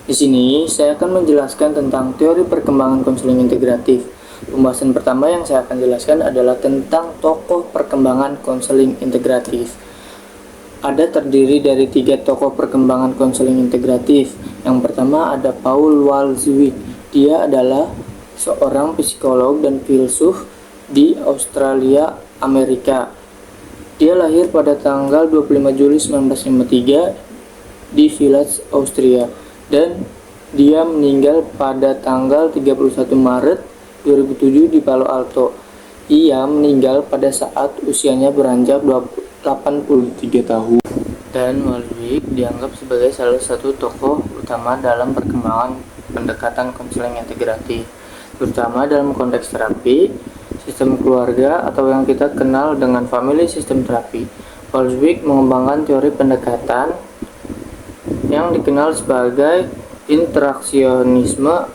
Di sini saya akan menjelaskan tentang teori perkembangan konseling integratif. Pembahasan pertama yang saya akan jelaskan adalah tentang tokoh perkembangan konseling integratif. Ada terdiri dari 3 tokoh perkembangan konseling integratif. Yang pertama ada Paul Walswijk. Dia adalah seorang psikolog dan filsuf di Australia, Amerika. Dia lahir pada tanggal 25 Juli 1953 di Villach, Austria, dan dia meninggal pada tanggal 31 Maret 2007 di Palo Alto. Ia meninggal pada saat usianya beranjak 83 tahun. Dan Walswijk dianggap sebagai salah satu tokoh utama dalam perkembangan pendekatan konseling integratif, terutama dalam konteks terapi, sistem keluarga atau yang kita kenal dengan family system terapi. Walswijk mengembangkan teori pendekatan yang dikenal sebagai interaksionisme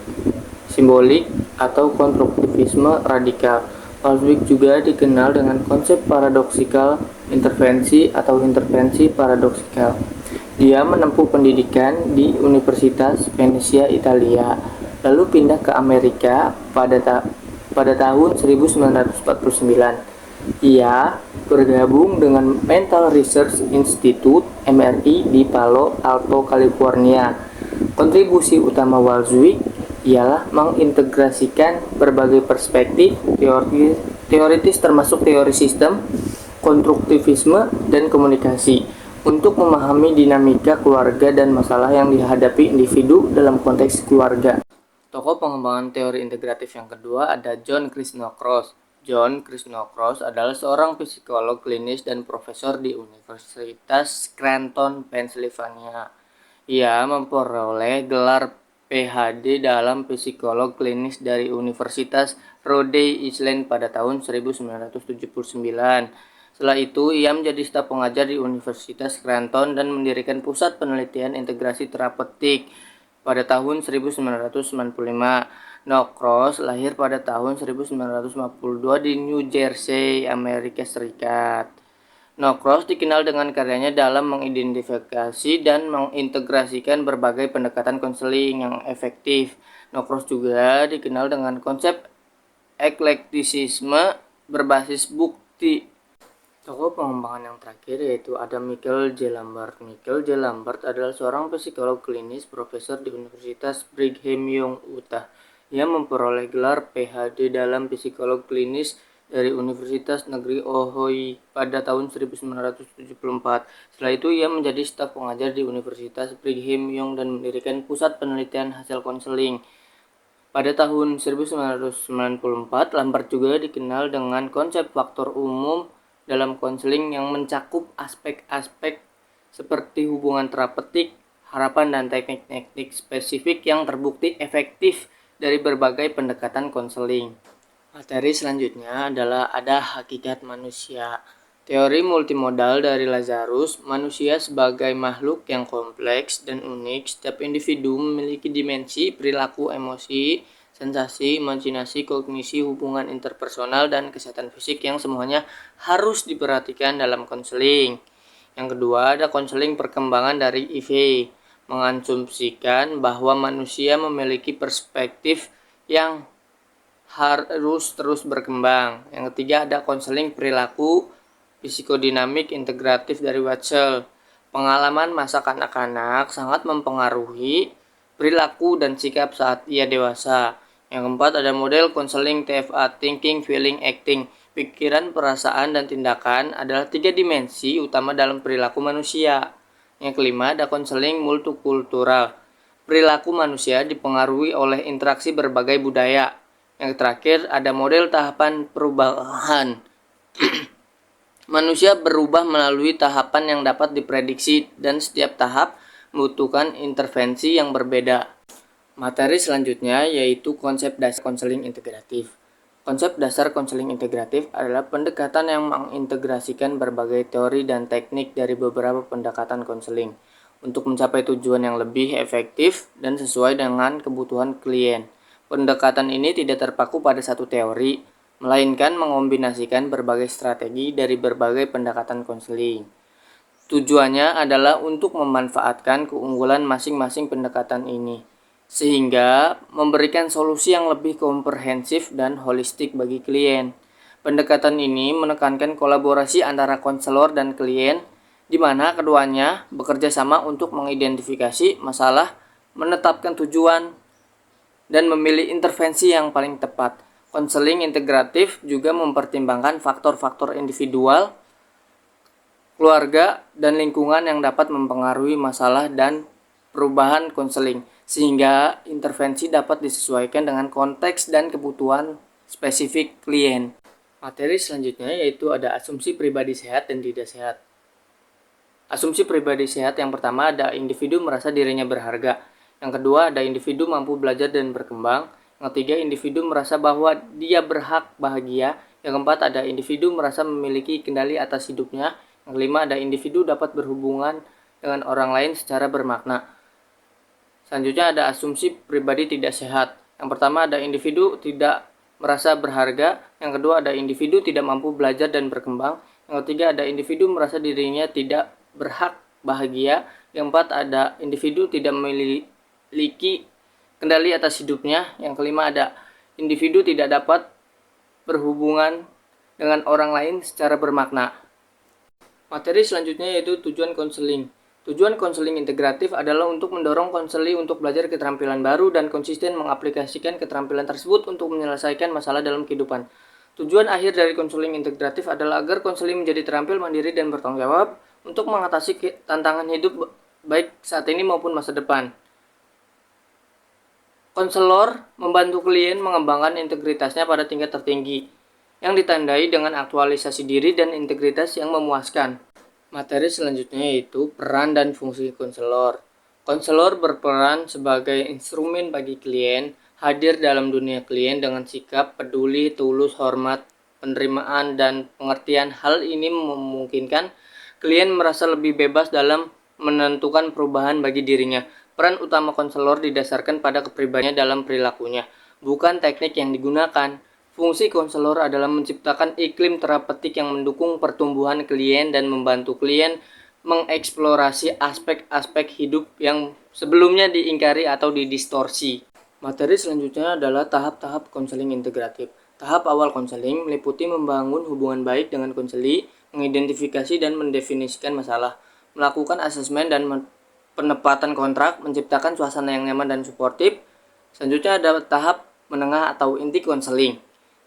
simbolik atau konstruktivisme radikal. Walswijk juga dikenal dengan konsep paradoksikal intervensi atau intervensi paradoksikal. Dia menempuh pendidikan di Universitas Venezia, Italia, lalu pindah ke Amerika pada tahun 1949. Ia bergabung dengan Mental Research Institute (MRI) di Palo Alto, California. Kontribusi utama Walswijk ialah mengintegrasikan berbagai perspektif teoritis termasuk teori sistem, konstruktivisme, dan komunikasi untuk memahami dinamika keluarga dan masalah yang dihadapi individu dalam konteks keluarga. Tokoh pengembangan teori integratif yang kedua ada John Krishna-Cross. John Krishna-Cross adalah seorang psikolog klinis dan profesor di Universitas Scranton, Pennsylvania. Ia memperoleh gelar PhD dalam psikolog klinis dari Universitas Rhode Island pada tahun 1979. Setelah itu, ia menjadi staf pengajar di Universitas Scranton dan mendirikan pusat penelitian integrasi terapeutik pada tahun 1995. Cross lahir pada tahun 1952 di New Jersey, Amerika Serikat. Cross dikenal dengan karyanya dalam mengidentifikasi dan mengintegrasikan berbagai pendekatan konseling yang efektif. Cross juga dikenal dengan konsep eklektisisme berbasis bukti. Tokoh pengembangan yang terakhir yaitu ada Michael J. Lambert. Michael J. Lambert adalah seorang psikolog klinis profesor di Universitas Brigham Young, Utah. Ia memperoleh gelar PhD dalam psikolog klinis dari Universitas Negeri Ohio pada tahun 1974. Setelah itu ia menjadi staf pengajar di Universitas Brigham Young dan mendirikan pusat penelitian hasil konseling. Pada tahun 1994, Lambert juga dikenal dengan konsep faktor umum dalam konseling yang mencakup aspek-aspek seperti hubungan terapeutik, harapan, dan teknik-teknik spesifik yang terbukti efektif dari berbagai pendekatan konseling. Materi selanjutnya adalah ada hakikat manusia. Teori multimodal dari Lazarus, manusia sebagai makhluk yang kompleks dan unik. Setiap individu memiliki dimensi, perilaku, emosi, sensasi, imajinasi, kognisi, hubungan interpersonal, dan kesehatan fisik yang semuanya harus diperhatikan dalam konseling. Yang kedua ada konseling perkembangan dari Ivey, mengasumsikan bahwa manusia memiliki perspektif yang harus terus berkembang. Yang ketiga ada konseling perilaku psikodinamik integratif dari Watsel. Pengalaman masa kanak-kanak sangat mempengaruhi perilaku dan sikap saat ia dewasa. Yang keempat ada model konseling TFA, thinking, feeling, acting. Pikiran, perasaan, dan tindakan adalah 3 dimensi utama dalam perilaku manusia. Yang kelima ada konseling multikultural. Perilaku manusia dipengaruhi oleh interaksi berbagai budaya. Yang terakhir ada model tahapan perubahan. Manusia berubah melalui tahapan yang dapat diprediksi dan setiap tahap membutuhkan intervensi yang berbeda. Materi selanjutnya yaitu konsep dasar konseling integratif. Konsep dasar konseling integratif adalah pendekatan yang mengintegrasikan berbagai teori dan teknik dari beberapa pendekatan konseling untuk mencapai tujuan yang lebih efektif dan sesuai dengan kebutuhan klien. Pendekatan ini tidak terpaku pada satu teori, melainkan mengombinasikan berbagai strategi dari berbagai pendekatan konseling. Tujuannya adalah untuk memanfaatkan keunggulan masing-masing pendekatan ini, sehingga memberikan solusi yang lebih komprehensif dan holistik bagi klien. Pendekatan ini menekankan kolaborasi antara konselor dan klien, di mana keduanya bekerja sama untuk mengidentifikasi masalah, menetapkan tujuan, dan memilih intervensi yang paling tepat. Konseling integratif juga mempertimbangkan faktor-faktor individual, keluarga, dan lingkungan yang dapat mempengaruhi masalah dan perubahan konseling, sehingga intervensi dapat disesuaikan dengan konteks dan kebutuhan spesifik klien. Materi selanjutnya yaitu ada asumsi pribadi sehat dan tidak sehat. Asumsi pribadi sehat yang pertama ada individu merasa dirinya berharga. Yang kedua ada individu mampu belajar dan berkembang. Yang ketiga individu merasa bahwa dia berhak bahagia. Yang keempat ada individu merasa memiliki kendali atas hidupnya. Yang kelima ada individu dapat berhubungan dengan orang lain secara bermakna. Selanjutnya ada asumsi pribadi tidak sehat. Yang pertama ada individu tidak merasa berharga. Yang kedua ada individu tidak mampu belajar dan berkembang. Yang ketiga ada individu merasa dirinya tidak berhak bahagia. Yang keempat ada individu tidak memiliki kendali atas hidupnya. Yang kelima ada individu tidak dapat berhubungan dengan orang lain secara bermakna. Materi selanjutnya yaitu tujuan konseling. Tujuan konseling integratif adalah untuk mendorong konseli untuk belajar keterampilan baru dan konsisten mengaplikasikan keterampilan tersebut untuk menyelesaikan masalah dalam kehidupan. Tujuan akhir dari konseling integratif adalah agar konseli menjadi terampil, mandiri, dan bertanggung jawab untuk mengatasi tantangan hidup baik saat ini maupun masa depan. Konselor membantu klien mengembangkan integritasnya pada tingkat tertinggi, yang ditandai dengan aktualisasi diri dan integritas yang memuaskan. Materi selanjutnya yaitu peran dan fungsi konselor. Konselor berperan sebagai instrumen bagi klien, hadir dalam dunia klien dengan sikap peduli, tulus, hormat, penerimaan, dan pengertian. Hal ini memungkinkan klien merasa lebih bebas dalam menentukan perubahan bagi dirinya. Peran utama konselor didasarkan pada kepribadiannya dalam perilakunya, bukan teknik yang digunakan. Fungsi konselor adalah menciptakan iklim terapeutik yang mendukung pertumbuhan klien dan membantu klien mengeksplorasi aspek-aspek hidup yang sebelumnya diingkari atau didistorsi. Materi selanjutnya adalah tahap-tahap konseling integratif. Tahap awal konseling meliputi membangun hubungan baik dengan konseli, mengidentifikasi dan mendefinisikan masalah, melakukan asesmen dan penempatan kontrak, menciptakan suasana yang nyaman dan suportif. Selanjutnya ada tahap menengah atau inti konseling,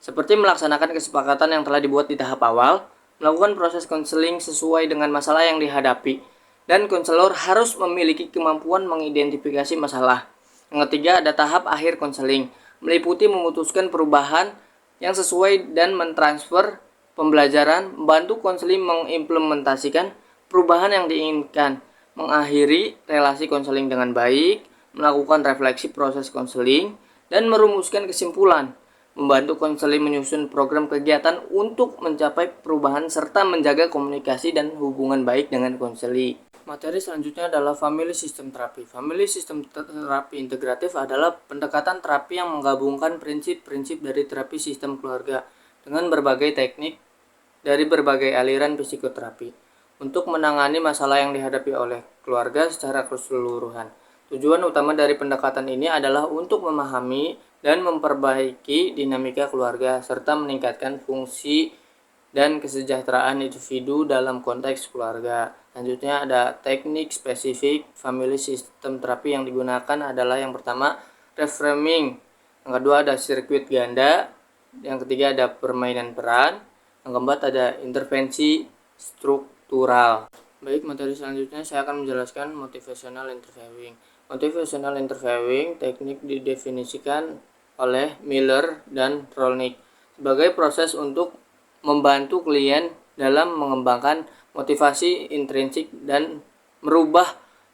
seperti melaksanakan kesepakatan yang telah dibuat di tahap awal, melakukan proses konseling sesuai dengan masalah yang dihadapi, dan konselor harus memiliki kemampuan mengidentifikasi masalah. Yang ketiga ada tahap akhir konseling, meliputi memutuskan perubahan yang sesuai dan mentransfer pembelajaran, membantu konseling mengimplementasikan perubahan yang diinginkan, mengakhiri relasi konseling dengan baik, melakukan refleksi proses konseling, dan merumuskan kesimpulan, membantu konseling menyusun program kegiatan untuk mencapai perubahan serta menjaga komunikasi dan hubungan baik dengan konseli. Materi selanjutnya adalah Family System Therapy. Family System Therapy integratif adalah pendekatan terapi yang menggabungkan prinsip-prinsip dari terapi sistem keluarga dengan berbagai teknik dari berbagai aliran psikoterapi untuk menangani masalah yang dihadapi oleh keluarga secara keseluruhan. Tujuan utama dari pendekatan ini adalah untuk memahami dan memperbaiki dinamika keluarga serta meningkatkan fungsi dan kesejahteraan individu dalam konteks keluarga. Selanjutnya ada teknik spesifik family system terapi yang digunakan adalah yang pertama reframing, yang kedua ada sirkuit ganda, yang ketiga ada permainan peran, yang keempat ada intervensi struktural. Baik, materi selanjutnya saya akan menjelaskan motivational interviewing. Motivational interviewing teknik didefinisikan oleh Miller dan Rolnick sebagai proses untuk membantu klien dalam mengembangkan motivasi intrinsik dan merubah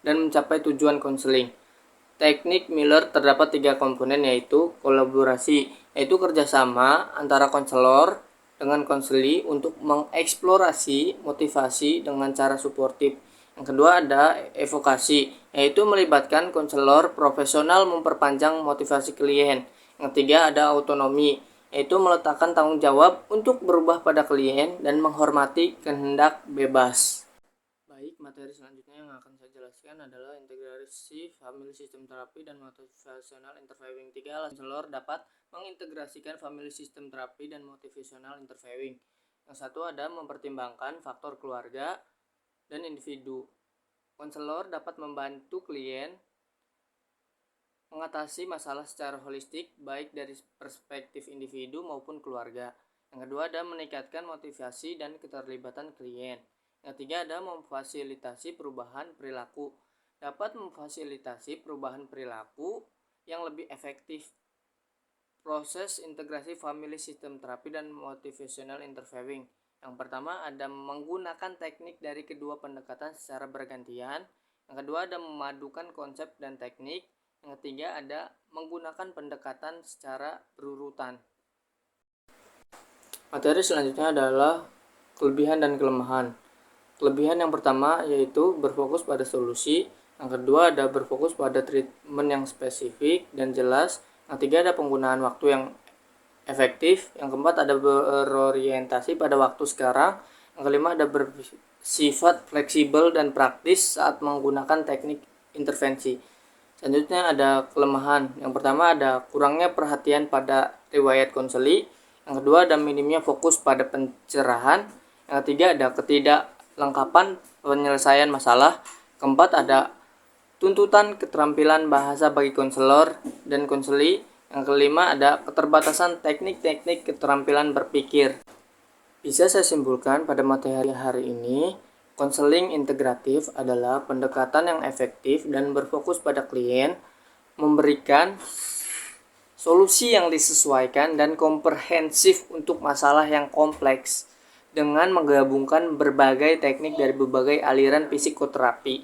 dan mencapai tujuan konseling. Teknik Miller terdapat 3 komponen, yaitu kolaborasi, yaitu kerjasama antara konselor dengan konseli untuk mengeksplorasi motivasi dengan cara suportif. Yang kedua ada evokasi, yaitu melibatkan konselor profesional memperpanjang motivasi klien. Yang ketiga ada autonomi, yaitu meletakkan tanggung jawab untuk berubah pada klien dan menghormati kehendak bebas. Baik, materi selanjutnya yang akan saya jelaskan adalah integrasi family system terapi dan motivational interviewing. 3 konselor dapat mengintegrasikan family system terapi dan motivational interviewing. Yang satu ada mempertimbangkan faktor keluarga dan individu. Konselor dapat membantu klien mengatasi masalah secara holistik baik dari perspektif individu maupun keluarga. Yang kedua ada meningkatkan motivasi dan keterlibatan klien. Yang ketiga ada memfasilitasi perubahan perilaku. Dapat memfasilitasi perubahan perilaku yang lebih efektif. Proses integrasi family system terapi dan motivational interviewing. Yang pertama ada menggunakan teknik dari kedua pendekatan secara bergantian. Yang kedua ada memadukan konsep dan teknik. Yang ketiga ada menggunakan pendekatan secara berurutan. Materi selanjutnya adalah kelebihan dan kelemahan. Kelebihan yang pertama yaitu berfokus pada solusi. Yang kedua ada berfokus pada treatment yang spesifik dan jelas. Yang ketiga ada penggunaan waktu yang efektif. Yang keempat ada berorientasi pada waktu sekarang. Yang kelima ada bersifat fleksibel dan praktis saat menggunakan teknik intervensi. Selanjutnya ada kelemahan. Yang pertama ada kurangnya perhatian pada riwayat konseli. Yang kedua ada minimnya fokus pada pencerahan. Yang ketiga ada ketidaklengkapan penyelesaian masalah. Keempat ada tuntutan keterampilan bahasa bagi konselor dan konseli. Yang kelima ada keterbatasan teknik-teknik keterampilan berpikir. Bisa saya simpulkan pada materi hari ini, konseling integratif adalah pendekatan yang efektif dan berfokus pada klien, memberikan solusi yang disesuaikan dan komprehensif untuk masalah yang kompleks dengan menggabungkan berbagai teknik dari berbagai aliran psikoterapi.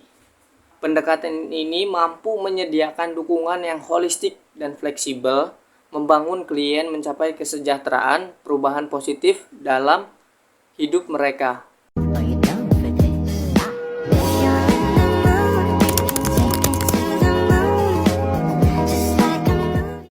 Pendekatan ini mampu menyediakan dukungan yang holistik dan fleksibel, membangun klien mencapai kesejahteraan, perubahan positif dalam hidup mereka.